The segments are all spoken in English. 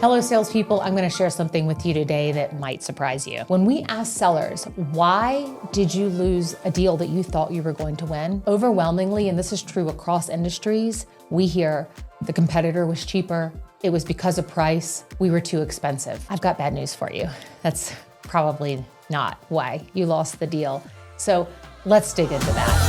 Hello, salespeople. I'm going to share something with you today that might surprise you. When we ask sellers, why did you lose a deal that you thought you were going to win? Overwhelmingly, and this is true across industries, we hear the competitor was cheaper, it was because of price, we were too expensive. I've got bad news for you. That's probably not why you lost the deal. So let's dig into that.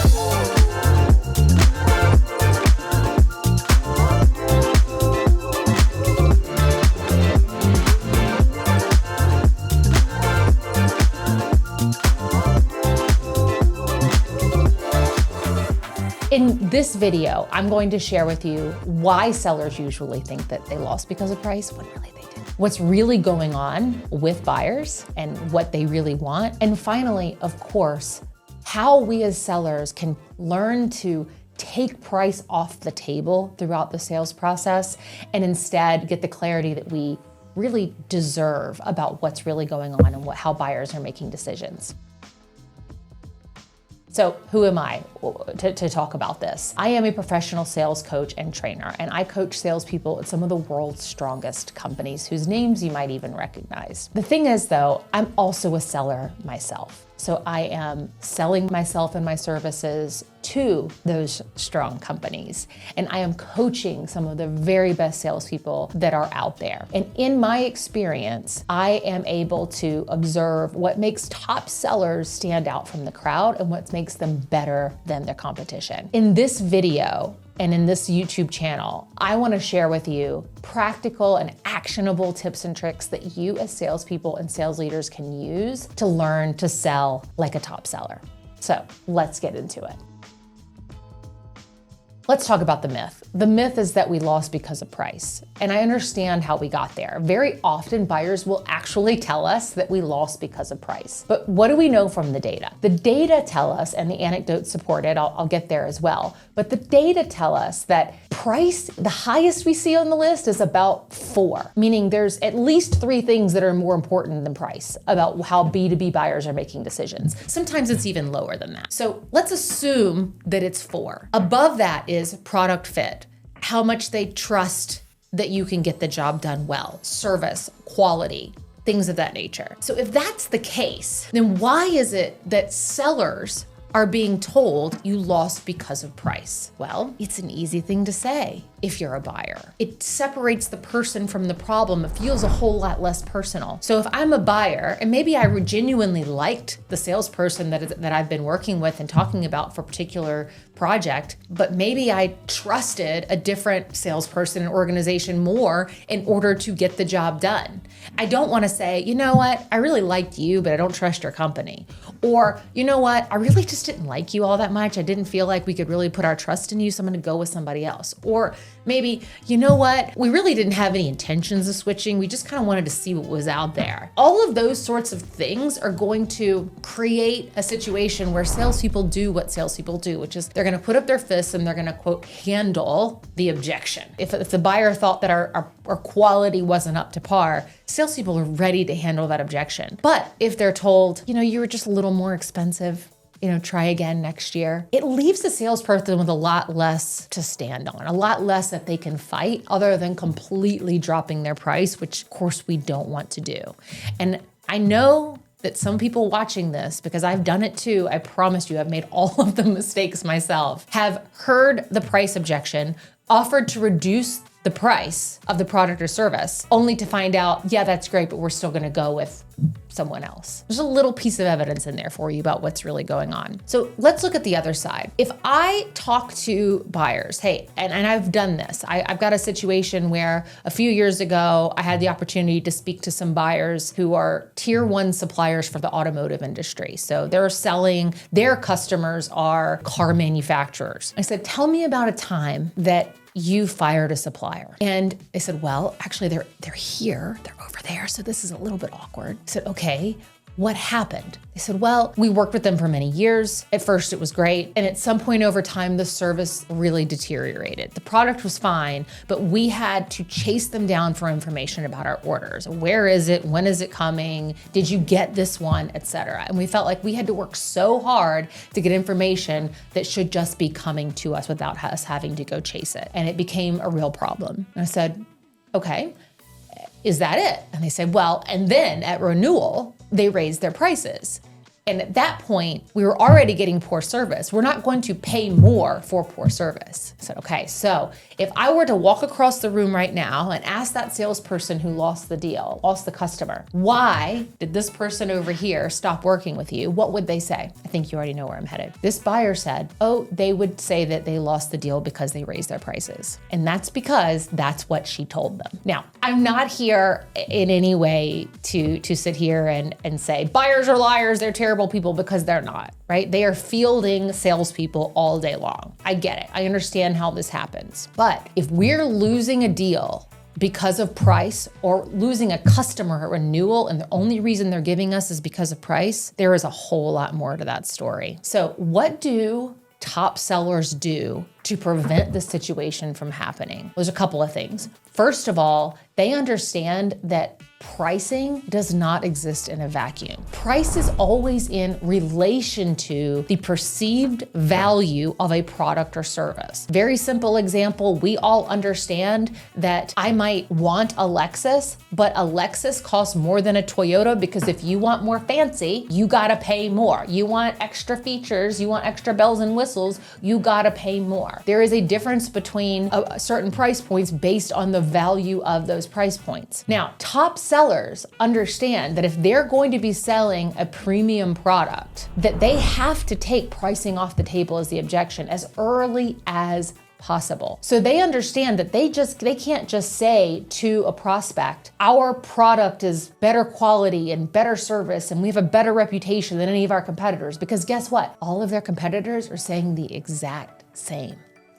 In this video, I'm going to share with you why sellers usually think that they lost because of price when really they didn't. What's really going on with buyers and what they really want. And finally, of course, how we as sellers can learn to take price off the table throughout the sales process and instead get the clarity that we really deserve about what's really going on and how buyers are making decisions. So who am I to talk about this? I am a professional sales coach and trainer, and I coach salespeople at some of the world's strongest companies whose names you might even recognize. The thing is though, I'm also a seller myself. So I am selling myself and my services to those strong companies. And I am coaching some of the very best salespeople that are out there. And in my experience, I am able to observe what makes top sellers stand out from the crowd and what makes them better than their competition. In this video, and in this YouTube channel, I want to share with you practical and actionable tips and tricks that you as salespeople and sales leaders can use to learn to sell like a top seller. So let's get into it. Let's talk about the myth. The myth is that we lost because of price. And I understand how we got there. Very often buyers will actually tell us that we lost because of price. But what do we know from the data? The data tell us, and the anecdotes support it, I'll get there as well, but the data tell us that price, the highest we see on the list is about 4, meaning there's at least 3 things that are more important than price about how B2B buyers are making decisions. Sometimes it's even lower than that. So let's assume that it's 4. Above that is product fit, how much they trust that you can get the job done well, service, quality, things of that nature. So if that's the case, then why is it that sellers are being told you lost because of price? Well, it's an easy thing to say if you're a buyer. It separates the person from the problem. It feels a whole lot less personal. So if I'm a buyer, and maybe I genuinely liked the salesperson that I've been working with and talking about for a particular project, but maybe I trusted a different salesperson and organization more in order to get the job done. I don't want to say, you know what, I really liked you, but I don't trust your company. Or, you know what, I really just didn't like you all that much. I didn't feel like we could really put our trust in you, so I'm going to go with somebody else. Or maybe, you know what, we really didn't have any intentions of switching. We just kind of wanted to see what was out there. All of those sorts of things are going to create a situation where salespeople do what salespeople do, which is they're going to put up their fists and they're going to, quote, handle the objection. If the buyer thought that our quality wasn't up to par, salespeople are ready to handle that objection. But if they're told, you know, you were just a little more expensive, you know, try again next year, it leaves the salesperson with a lot less to stand on, a lot less that they can fight other than completely dropping their price, which of course we don't want to do. And I know that some people watching this, because I've done it too, I promise you, I've made all of the mistakes myself, have heard the price objection, offered to reduce the price of the product or service, only to find out, yeah, that's great, but we're still gonna go with someone else. There's a little piece of evidence in there for you about what's really going on. So let's look at the other side. If I talk to buyers, hey, and I've done this, I've got a situation where a few years ago, I had the opportunity to speak to some buyers who are tier 1 suppliers for the automotive industry. So they're selling, their customers are car manufacturers. I said, tell me about a time that you fired a supplier. And they said, well, actually they're here, they're over there, so this is a little bit awkward. I said, okay, what happened? They said, well, we worked with them for many years. At first it was great. And at some point over time, the service really deteriorated. The product was fine, but we had to chase them down for information about our orders. Where is it? When is it coming? Did you get this one, et cetera. And we felt like we had to work so hard to get information that should just be coming to us without us having to go chase it. And it became a real problem. And I said, okay, is that it? And they said, well, and then at renewal, they raised their prices. And at that point, we were already getting poor service. We're not going to pay more for poor service. I said, okay, so if I were to walk across the room right now and ask that salesperson who lost the deal, lost the customer, why did this person over here stop working with you? What would they say? I think you already know where I'm headed. This buyer said, oh, they would say that they lost the deal because they raised their prices. And that's because that's what she told them. Now, I'm not here in any way to sit here and say, buyers are liars, they're terrible people, because they're not, right? They are fielding salespeople all day long. I get it. I understand how this happens. But if we're losing a deal because of price, or losing a customer at renewal and the only reason they're giving us is because of price, there is a whole lot more to that story. So what do top sellers do to prevent this situation from happening? There's a couple of things. First of all, they understand that pricing does not exist in a vacuum. Price is always in relation to the perceived value of a product or service. Very simple example, we all understand that I might want a Lexus, but a Lexus costs more than a Toyota, because if you want more fancy, you gotta pay more. You want extra features, you want extra bells and whistles, you gotta pay more. There is a difference between certain price points based on the value of those price points. Now, top sellers understand that if they're going to be selling a premium product, that they have to take pricing off the table as the objection as early as possible. So they understand that they can't just say to a prospect, our product is better quality and better service and we have a better reputation than any of our competitors, because guess what? All of their competitors are saying the exact same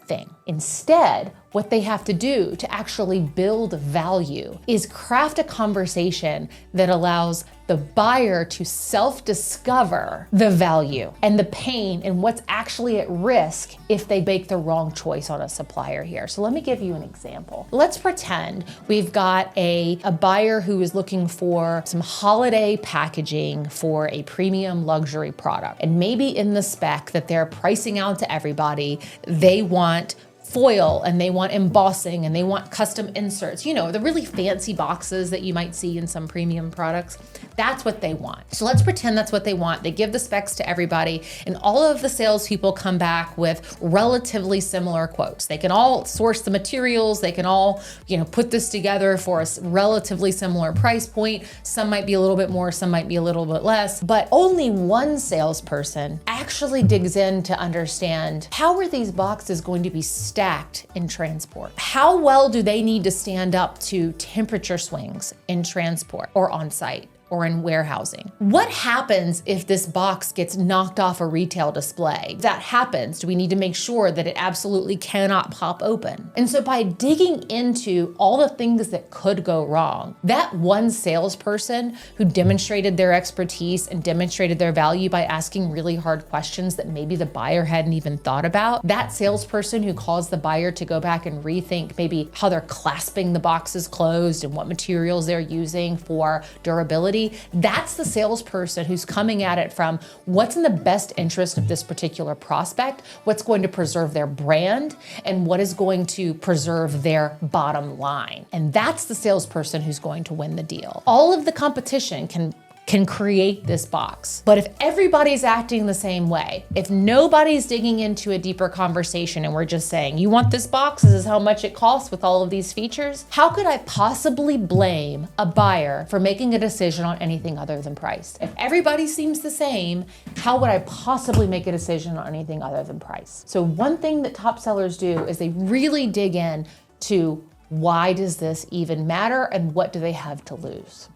thing. Instead, what they have to do to actually build value is craft a conversation that allows the buyer to self-discover the value and the pain and what's actually at risk if they make the wrong choice on a supplier here. So let me give you an example. Let's pretend we've got a buyer who is looking for some holiday packaging for a premium luxury product. And maybe in the spec that they're pricing out to everybody, they want foil and they want embossing and they want custom inserts, you know, the really fancy boxes that you might see in some premium products. That's what they want. So let's pretend that's what they want. They give the specs to everybody and all of the salespeople come back with relatively similar quotes. They can all source the materials. They can all, put this together for a relatively similar price point. Some might be a little bit more, some might be a little bit less, but only one salesperson actually digs in to understand, how are these boxes going to be stacked in transport? How well do they need to stand up to temperature swings in transport or on site or in warehousing? What happens if this box gets knocked off a retail display? If that happens, do we need to make sure that it absolutely cannot pop open? And so by digging into all the things that could go wrong, that one salesperson who demonstrated their expertise and demonstrated their value by asking really hard questions that maybe the buyer hadn't even thought about, that salesperson who caused the buyer to go back and rethink maybe how they're clasping the boxes closed and what materials they're using for durability, that's the salesperson who's coming at it from what's in the best interest of this particular prospect, what's going to preserve their brand, and what is going to preserve their bottom line. And that's the salesperson who's going to win the deal. All of the competition can create this box. But if everybody's acting the same way, if nobody's digging into a deeper conversation and we're just saying, you want this box, this is how much it costs with all of these features, how could I possibly blame a buyer for making a decision on anything other than price? If everybody seems the same, how would I possibly make a decision on anything other than price? So one thing that top sellers do is they really dig in to why does this even matter and what do they have to lose?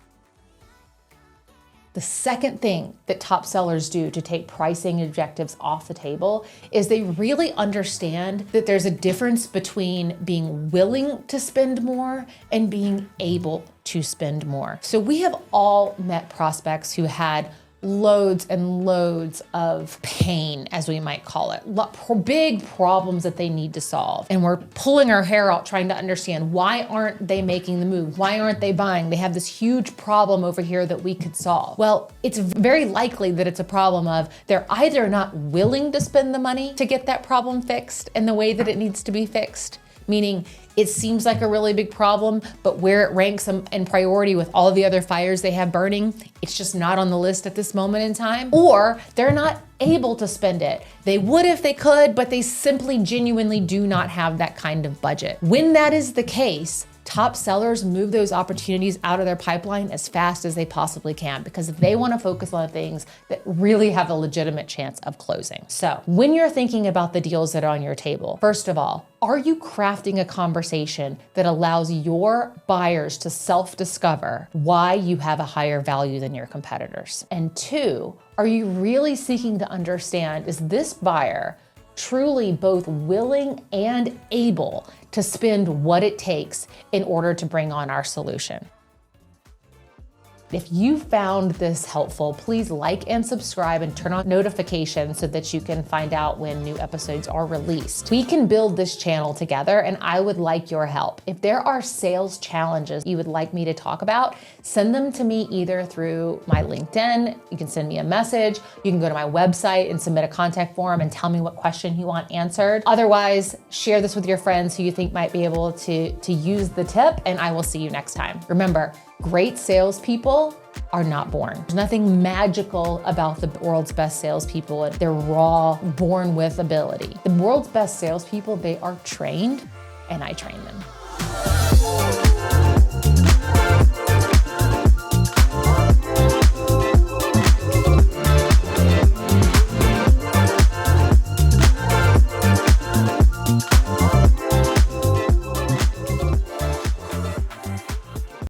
The second thing that top sellers do to take pricing objectives off the table is they really understand that there's a difference between being willing to spend more and being able to spend more. So we have all met prospects who had loads and loads of pain, as we might call it, big problems that they need to solve. And we're pulling our hair out trying to understand, why aren't they making the move? Why aren't they buying? They have this huge problem over here that we could solve. Well, it's very likely that it's a problem of they're either not willing to spend the money to get that problem fixed in the way that it needs to be fixed, meaning it seems like a really big problem, but where it ranks in priority with all the other fires they have burning, it's just not on the list at this moment in time. Or they're not able to spend it. They would if they could, but they simply genuinely do not have that kind of budget. When that is the case, top sellers move those opportunities out of their pipeline as fast as they possibly can, because they want to focus on things that really have a legitimate chance of closing. So when you're thinking about the deals that are on your table, first of all, are you crafting a conversation that allows your buyers to self-discover why you have a higher value than your competitors? And two, are you really seeking to understand, is this buyer truly both willing and able to spend what it takes in order to bring on our solution? If you found this helpful, please like and subscribe and turn on notifications so that you can find out when new episodes are released. We can build this channel together, and I would like your help. If there are sales challenges you would like me to talk about, send them to me either through my LinkedIn, you can send me a message, you can go to my website and submit a contact form and tell me what question you want answered. Otherwise, share this with your friends who you think might be able to use the tip, and I will see you next time. Remember, great salespeople are not born. There's nothing magical about the world's best salespeople. They're raw, born with ability. The world's best salespeople, they are trained, and I train them.